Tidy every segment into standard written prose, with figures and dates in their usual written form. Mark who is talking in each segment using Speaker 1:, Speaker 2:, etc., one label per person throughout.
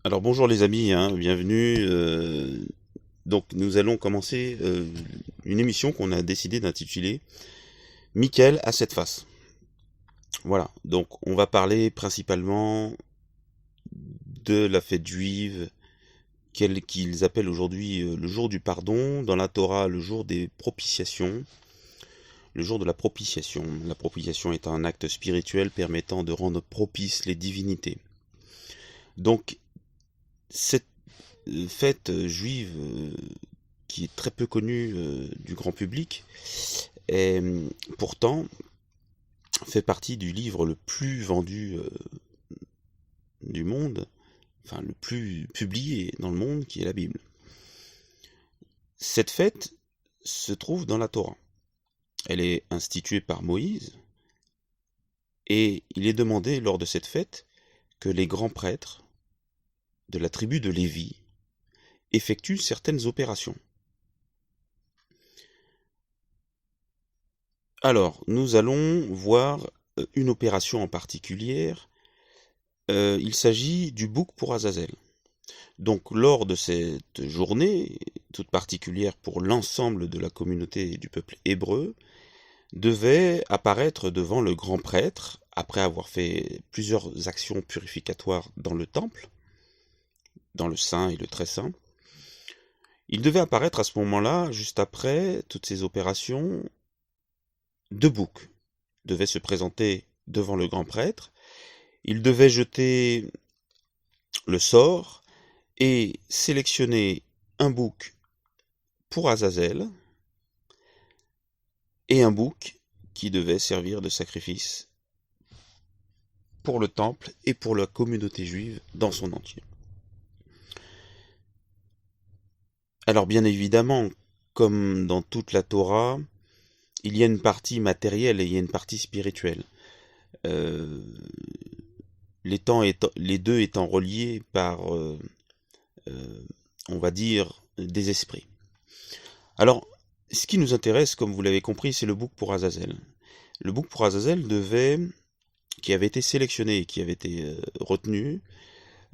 Speaker 1: Alors bonjour les amis, bienvenue. Donc nous allons commencer une émission qu'on a décidé d'intituler Michael à cette face. Voilà, donc on va parler principalement de la fête juive qu'ils appellent aujourd'hui le jour du pardon, dans la Torah le jour des propitiations, le jour de la propitiation. La propitiation est un acte spirituel permettant de rendre propices les divinités. Donc cette fête juive qui est très peu connue du grand public, et pourtant fait partie du livre le plus vendu du monde, enfin le plus publié dans le monde, qui est la Bible. Cette fête se trouve dans la Torah. Elle est instituée par Moïse, et il est demandé lors de cette fête que les grands prêtres de la tribu de Lévi effectuent certaines opérations. Alors, nous allons voir une opération en particulier. Il s'agit du bouc pour Azazel. Donc, lors de cette journée, toute particulière pour l'ensemble de la communauté et du peuple hébreu, devait apparaître devant le grand prêtre, après avoir fait plusieurs actions purificatoires dans le temple, dans le saint et le très saint. Il devait apparaître à ce moment-là, juste après toutes ces opérations, deux boucs devaient se présenter devant le grand prêtre. Il devait jeter le sort et sélectionner un bouc pour Azazel et un bouc qui devait servir de sacrifice pour le temple et pour la communauté juive dans son entier. Alors bien évidemment, comme dans toute la Torah, il y a une partie matérielle et il y a une partie spirituelle. Euh, les deux étant reliés par, on va dire, des esprits. Alors, ce qui nous intéresse, comme vous l'avez compris, c'est le bouc pour Azazel. Le bouc pour Azazel qui avait été sélectionné et qui avait été retenu,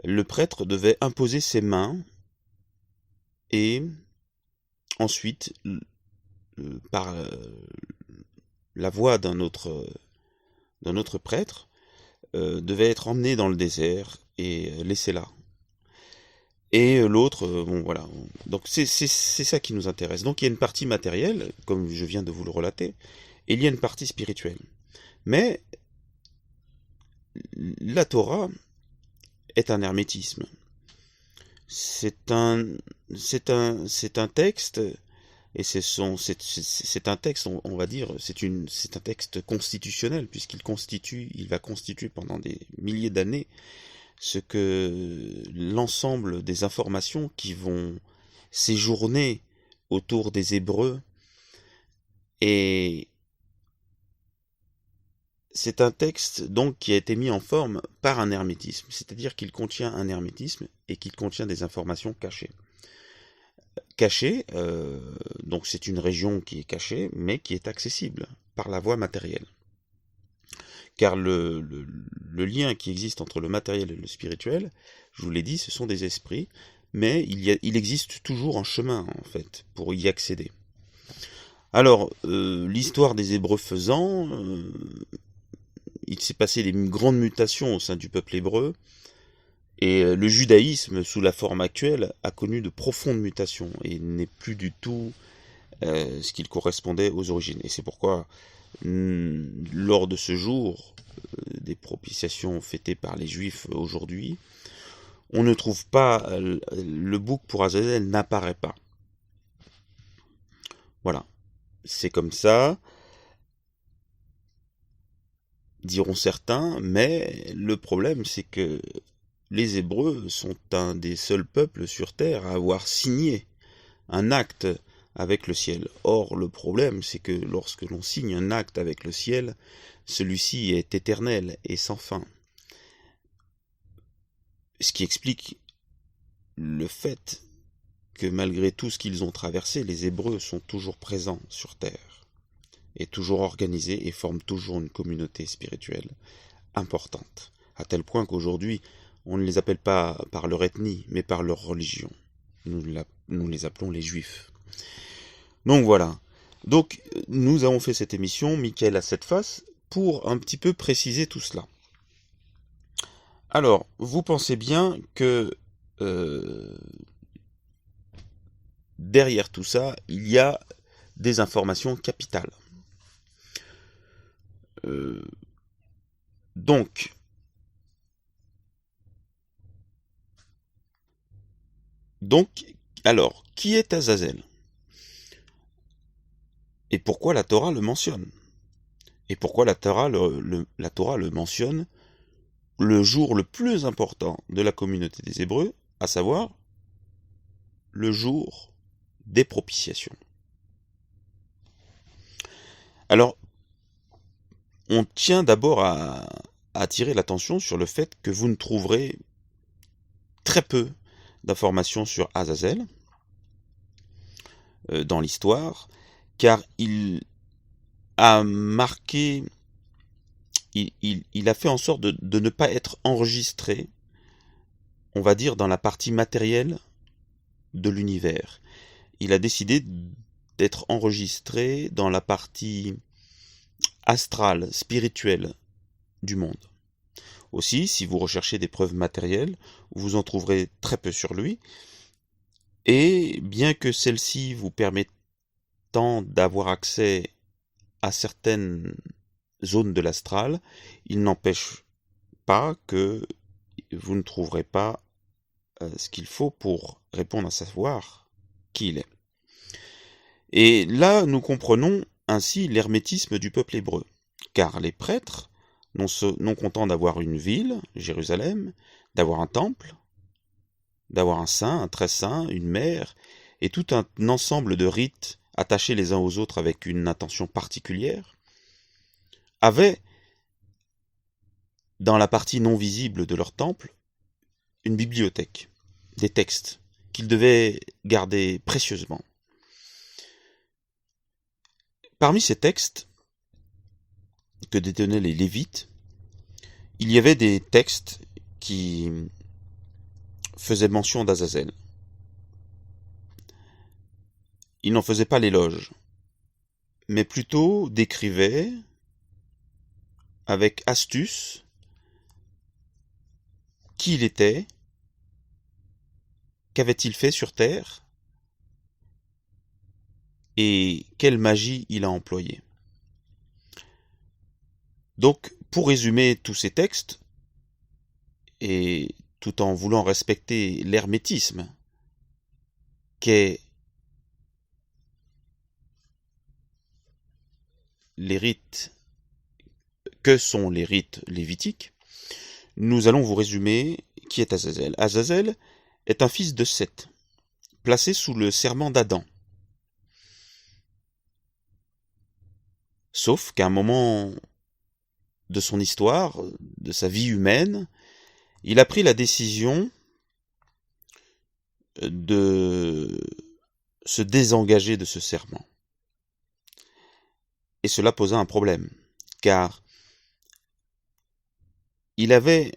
Speaker 1: le prêtre devait imposer ses mains et ensuite, par la voix d'un autre prêtre, devait être emmené dans le désert et laissé là. Et l'autre, bon voilà. Donc c'est ça qui nous intéresse. Donc il y a une partie matérielle, comme je viens de vous le relater, et il y a une partie spirituelle. Mais la Torah est un hermétisme. C'est un, c'est un texte, et c'est un texte, on va dire, c'est un texte constitutionnel, il va constituer pendant des milliers d'années ce que l'ensemble des informations qui vont séjourner autour des Hébreux. Et c'est un texte donc qui a été mis en forme par un hermétisme, c'est-à-dire qu'il contient un hermétisme et qu'il contient des informations cachées. Cachées, donc c'est une région qui est cachée, mais qui est accessible par la voie matérielle. Car le lien qui existe entre le matériel et le spirituel, je vous l'ai dit, ce sont des esprits, mais il existe toujours un chemin, en fait, pour y accéder. Alors, l'histoire des Hébreux faisant, il s'est passé des grandes mutations au sein du peuple hébreu, et le judaïsme, sous la forme actuelle, a connu de profondes mutations, et n'est plus du tout ce qu'il correspondait aux origines. Et c'est pourquoi, lors de ce jour, des propitiations fêtées par les Juifs aujourd'hui, on ne trouve pas, le bouc pour Azazel n'apparaît pas. Voilà, c'est comme ça, diront certains, mais le problème c'est que les Hébreux sont un des seuls peuples sur terre à avoir signé un acte avec le ciel. Or, le problème c'est que lorsque l'on signe un acte avec le ciel, celui-ci est éternel et sans fin. Ce qui explique le fait que malgré tout ce qu'ils ont traversé, les Hébreux sont toujours présents sur terre, et toujours organisés et forment toujours une communauté spirituelle importante, à tel point qu'aujourd'hui, On ne les appelle pas par leur ethnie, mais par leur religion. Nous les appelons les Juifs. Donc voilà. Donc nous avons fait cette émission, Michael à 7 faces, pour un petit peu préciser tout cela. Alors, vous pensez bien que derrière tout ça, il y a des informations capitales. Donc, alors, qui est Azazel? Et pourquoi la Torah le mentionne? Et pourquoi la Torah le mentionne le jour le plus important de la communauté des Hébreux, à savoir le jour des propitiations. Alors, on tient d'abord à attirer l'attention sur le fait que vous ne trouverez très peu d'informations sur Azazel dans l'histoire, car il a marqué, il a fait en sorte de ne pas être enregistré, on va dire, dans la partie matérielle de l'univers. Il a décidé d'être enregistré dans la partie astrale, spirituelle du monde. Aussi, si vous recherchez des preuves matérielles, vous en trouverez très peu sur lui, et bien que celles-ci vous permettant d'avoir accès à certaines zones de l'astral, il n'empêche pas que vous ne trouverez pas ce qu'il faut pour répondre à savoir qui il est. Et là, nous comprenons ainsi l'hermétisme du peuple hébreu, car les prêtres, non contents d'avoir une ville, Jérusalem, d'avoir un temple, d'avoir un saint, un très saint, une mère, et tout un ensemble de rites attachés les uns aux autres avec une intention particulière, avaient, dans la partie non visible de leur temple, une bibliothèque, des textes qu'ils devaient garder précieusement. Parmi ces textes que détenaient les Lévites, il y avait des textes qui faisaient mention d'Azazel. Ils n'en faisaient pas l'éloge, mais plutôt décrivaient avec astuce qui il était, qu'avait-il fait sur Terre, et quelle magie il a employée. Donc, pour résumer tous ces textes, et tout en voulant respecter l'hermétisme qu'est les rites, que sont les rites lévitiques, nous allons vous résumer qui est Azazel. Azazel est un fils de Seth, placé sous le serment d'Adam. Sauf qu'à un moment de son histoire, de sa vie humaine, il a pris la décision de se désengager de ce serment. Et cela posa un problème, car il avait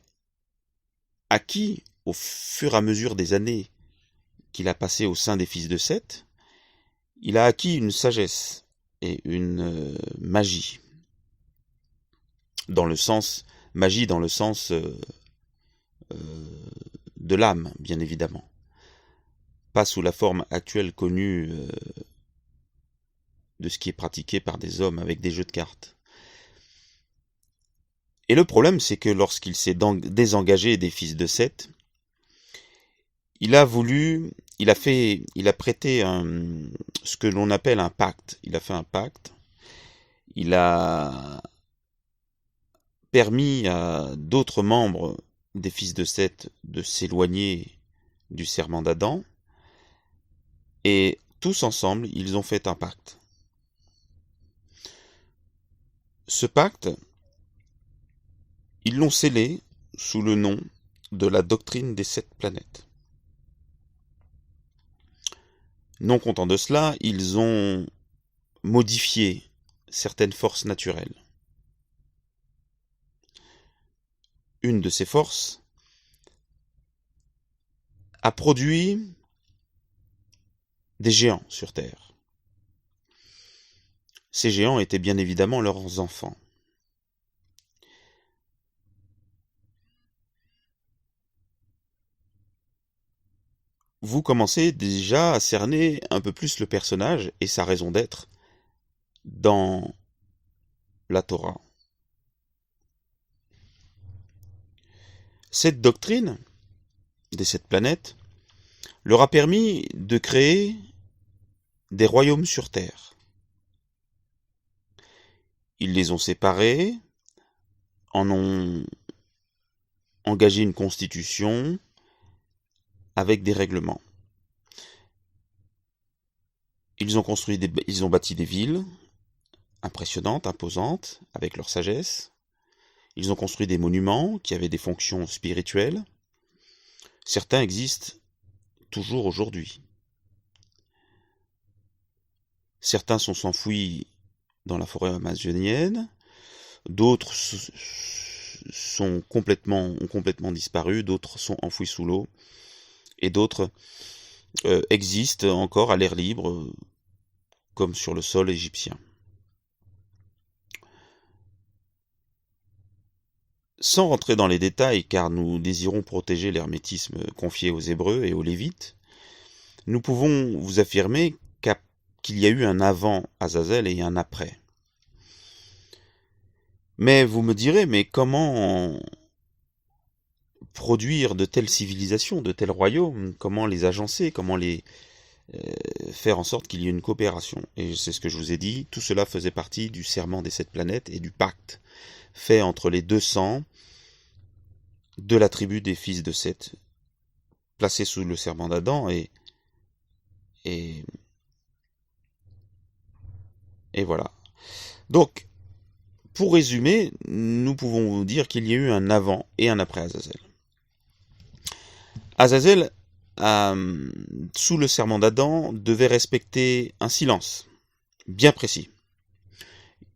Speaker 1: acquis, au fur et à mesure des années qu'il a passées au sein des fils de Seth, il a acquis une sagesse et une magie. Magie dans le sens de l'âme, bien évidemment. Pas sous la forme actuelle connue de ce qui est pratiqué par des hommes avec des jeux de cartes. Et le problème, c'est que lorsqu'il s'est désengagé des fils de Seth, il a prêté ce que l'on appelle un pacte. Il a fait un pacte. Il a permis à d'autres membres des fils de Seth de s'éloigner du serment d'Adam. Et tous ensemble, ils ont fait un pacte. Ce pacte, ils l'ont scellé sous le nom de la doctrine des 7 planètes. Non content de cela, ils ont modifié certaines forces naturelles. Une de ces forces a produit des géants sur Terre. Ces géants étaient bien évidemment leurs enfants. Vous commencez déjà à cerner un peu plus le personnage et sa raison d'être dans la Torah. Cette doctrine des 7 planètes leur a permis de créer des royaumes sur Terre. Ils les ont séparés, en ont engagé une constitution avec des règlements. Ils ont bâti des villes impressionnantes, imposantes, avec leur sagesse. Ils ont construit des monuments qui avaient des fonctions spirituelles. Certains existent toujours aujourd'hui. Certains sont enfouis dans la forêt amazonienne, d'autres ont complètement disparu, d'autres sont enfouis sous l'eau, et d'autres existent encore à l'air libre, comme sur le sol égyptien. Sans rentrer dans les détails, car nous désirons protéger l'hermétisme confié aux Hébreux et aux Lévites, nous pouvons vous affirmer qu'il y a eu un avant Azazel et un après. Mais vous me direz, mais comment produire de telles civilisations, de tels royaumes, comment les agencer, comment les faire en sorte qu'il y ait une coopération. Et c'est ce que je vous ai dit, tout cela faisait partie du serment des 7 planètes et du pacte fait entre les 200 de la tribu des fils de Seth, placés sous le serment d'Adam, et voilà. Donc, pour résumer, nous pouvons vous dire qu'il y a eu un avant et un après Azazel. Azazel, sous le serment d'Adam, devait respecter un silence bien précis.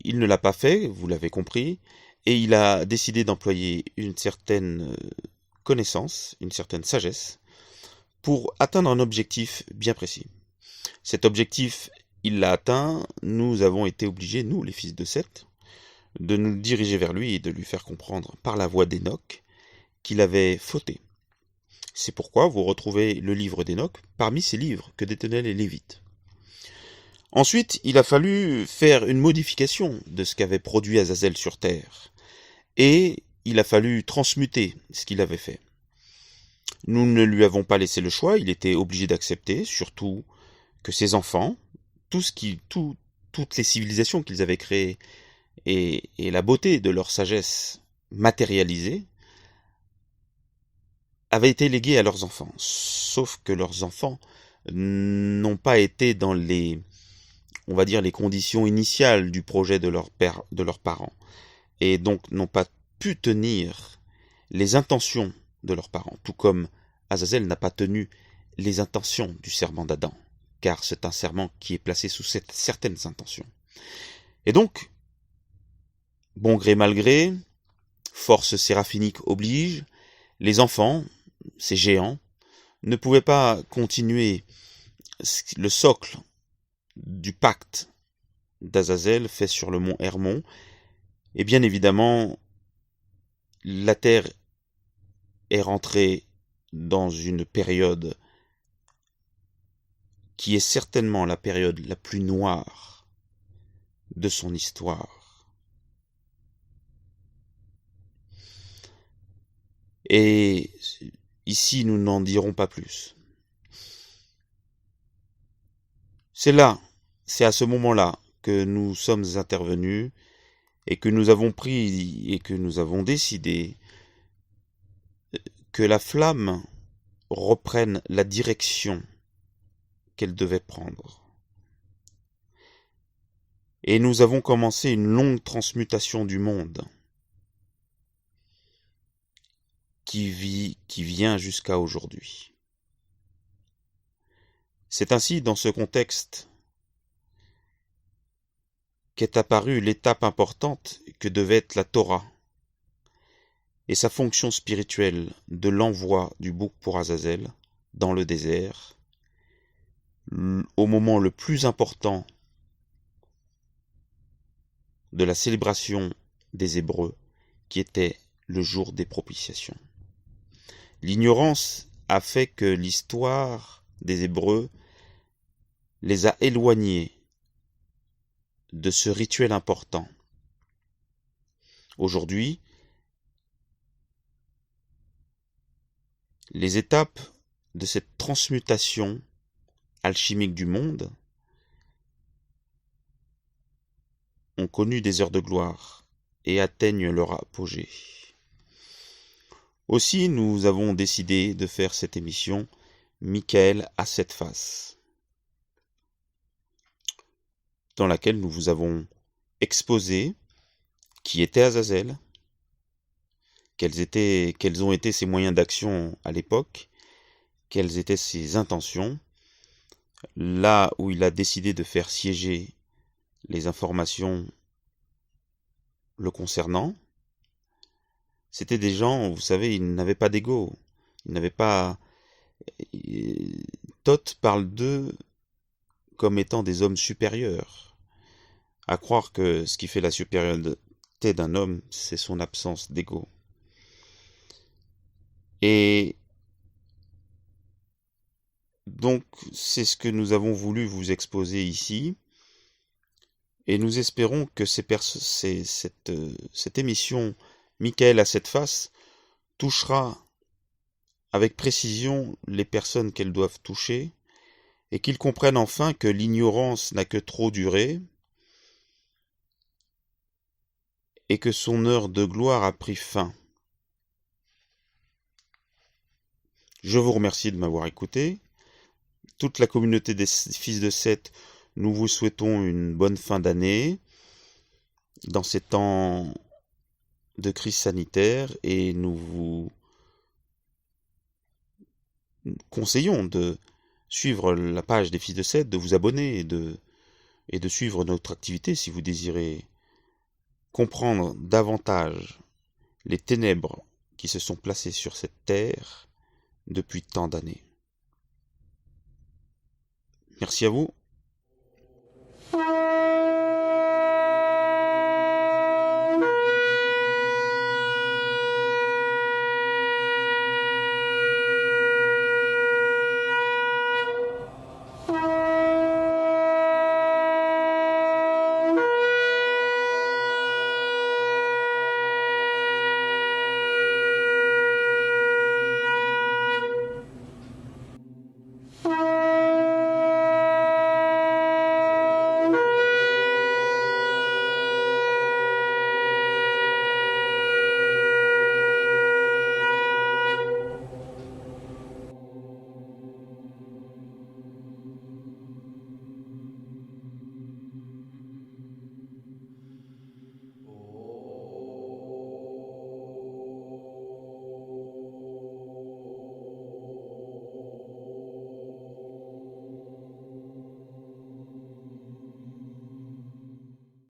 Speaker 1: Il ne l'a pas fait, vous l'avez compris, et il a décidé d'employer une certaine connaissance, une certaine sagesse, pour atteindre un objectif bien précis. Cet objectif, il l'a atteint, nous avons été obligés, nous les fils de Seth, de nous diriger vers lui et de lui faire comprendre par la voix d'Enoch qu'il avait fauté. C'est pourquoi vous retrouvez le livre d'Enoch parmi ces livres que détenaient les Lévites. Ensuite, il a fallu faire une modification de ce qu'avait produit Azazel sur Terre, et il a fallu transmuter ce qu'il avait fait. Nous ne lui avons pas laissé le choix, il était obligé d'accepter, surtout que ses enfants, toutes les civilisations qu'ils avaient créées, et la beauté de leur sagesse matérialisée, avaient été léguées à leurs enfants. Sauf que leurs enfants n'ont pas été dans les conditions initiales du projet de leurs parents, et donc n'ont pas pu tenir les intentions de leurs parents, tout comme Azazel n'a pas tenu les intentions du serment d'Adam, car c'est un serment qui est placé sous certaines intentions. Et donc, bon gré mal gré, force séraphinique oblige, les enfants, ces géants, ne pouvaient pas continuer le socle du pacte d'Azazel fait sur le mont Hermon, et bien évidemment, la terre est rentrée dans une période qui est certainement la période la plus noire de son histoire. Et ici, nous n'en dirons pas plus. C'est à ce moment-là que nous sommes intervenus et que nous avons pris et que nous avons décidé que la flamme reprenne la direction qu'elle devait prendre. Et nous avons commencé une longue transmutation du monde qui vient jusqu'à aujourd'hui. C'est ainsi, dans ce contexte, qu'est apparue l'étape importante que devait être la Torah et sa fonction spirituelle de l'envoi du bouc pour Azazel dans le désert, au moment le plus important de la célébration des Hébreux, qui était le jour des propitiations. L'ignorance a fait que l'histoire des Hébreux les a éloignés de ce rituel important. Aujourd'hui, les étapes de cette transmutation alchimique du monde ont connu des heures de gloire et atteignent leur apogée. Aussi, nous avons décidé de faire cette émission Michael à 7 faces, dans laquelle nous vous avons exposé qui était Azazel, quels ont été ses moyens d'action à l'époque, quelles étaient ses intentions, là où il a décidé de faire siéger les informations le concernant. C'était des gens, vous savez, ils n'avaient pas d'ego, ils n'avaient pas... Thoth parle d'eux comme étant des hommes supérieurs, à croire que ce qui fait la supériorité d'un homme, c'est son absence d'ego. Et donc, c'est ce que nous avons voulu vous exposer ici, et nous espérons que cette émission Michael à 7 faces touchera avec précision les personnes qu'elles doivent toucher, et qu'ils comprennent enfin que l'ignorance n'a que trop duré, et que son heure de gloire a pris fin. Je vous remercie de m'avoir écouté. Toute la communauté des fils de Seth, nous vous souhaitons une bonne fin d'année dans ces temps de crise sanitaire, et nous vous conseillons de suivre la page des fils de Seth, de vous abonner et de suivre notre activité si vous désirez comprendre davantage les ténèbres qui se sont placées sur cette terre depuis tant d'années. Merci à vous.